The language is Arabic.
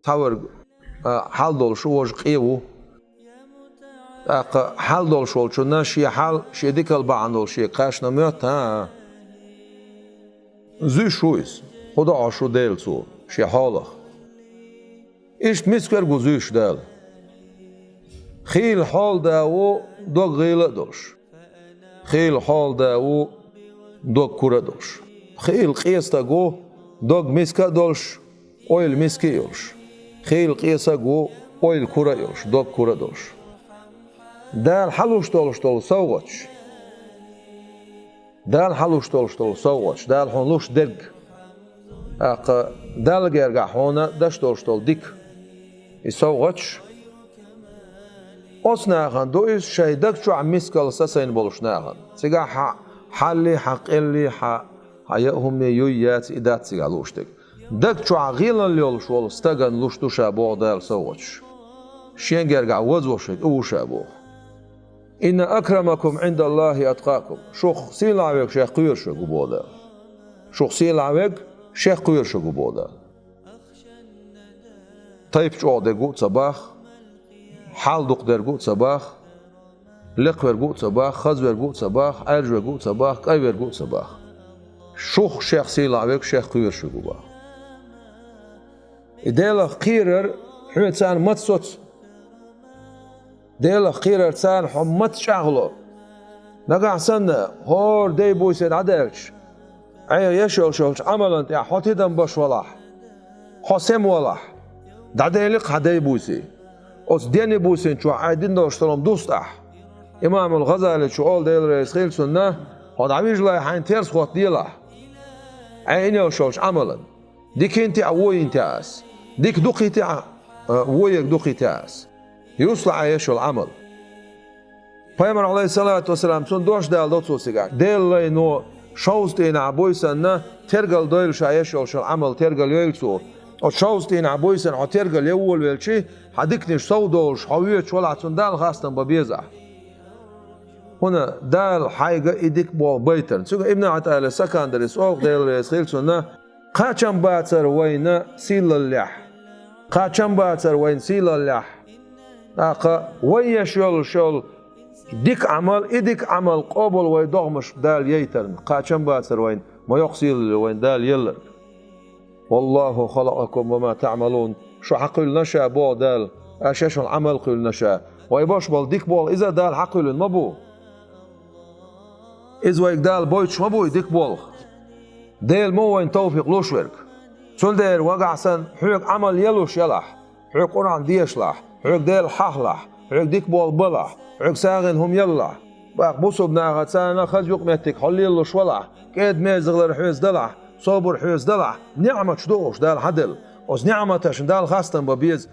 تاور حال دول شو وج قيو حال دول شو ناشي حال شي ديك البعض شي قاش نميت ها زي شويس خدا عشو ديل سو شي حالخ إيش مسكر جوزيش دال خيل حال داو دوغ غيل دوش خيل حال داو دوغ كورة دوش خيل قيستا جو دوغ مسكا دولش اويل مسكي يولش خيل قيسا جو اويل كورة يولش دوغ كورة دوش دال حلوش دولش دول سوغش دال حلوش دولش دول سوغش دال حنلوش درج دال جرجع هنا دش دولش دول ديك يسوغش أصنعهن دويس شايدك شو عم مسكال ساسين بولشناهن سيجا حالي حقلي حياهم يويات إدات سيجا لوشتك دك شو عغيلا اليول شو استجن لوشتو شابو دال سوغش شين جرجع وزوشك أو شابو إن أكرمكم عند الله أتقاكم شوخ سيل عويك شيخ قير شو جبودا شوخ سيل عويك شيخ قير شو جبودا طيب شو عدقو صباح حال دوق درجو صباح لق ورجو صباح خز ورجو صباح أرج ورجو صباح كاي ورجو صباح شوخ شيخ سيل عويك شيخ قير شو جبا إديلا قيرر حمد سان متصوت ديلا قيرر سان حمد شغله نقع سنة هور دي بويسين عدلش عير يشول شولش عملا انت حوتي دم باش ولاح حسم ولاح دعديلق حدي بويسي أس ديني بويسين شو عايدين دوشتلهم دوستح إمام الغزالي شو قول ديل رئيس خيل سنة هاد عميج لا حين تيرس خوات ديلا عيني وشولش عملا ديك انت عوي انت عاس ديك دوقي تاع ويك دوقي تاعس يوصل عيش العمل پیامبر علیه الصلاة والسلام سون دوش دال دوتسو سیگار دل نو شوستین عبویسن ترگل دایل شایش ول عمل ترگل یلسو او شوستین عبویسن او ترگل یول ولچی حدیکنش سودولش حویچ ولاتون دال خاستن ببیزه هنا دال حاجه ایدیک بو بیتن سو ابن عطال سکندریس او دل رئیس خیلسون قاچم باتر وین سیل الله قاچم باتر وین سیل الله داقا ويش يول شول ديك عمل إديك عمل قابل ويدغمش دال ييترن قاچم باتر وين ما يقصيل وين دال يلر والله خلقكم وما تعملون شو حقل نشا بو دال أشاش العمل قل نشا ويباش بال ديك بول إذا دال حقل ما بو إذا ويك دال بويتش ما بو ديك بول ديل مو وين توفيق لوشورك سول دير وقع سن حيق عمل يلوش يلح حيق قرآن ديشلح حيق ديل حهلح حيق ديك بول بلح حيق ساغن هم يلح باق بوسو بناغت سانا خز يقمتك حلي يلوش ولح كيد ميزغلر حيز دلح صبر حيز دلح نعمة شدوش دال حدل وز نعمة شن دال خاستن ببيز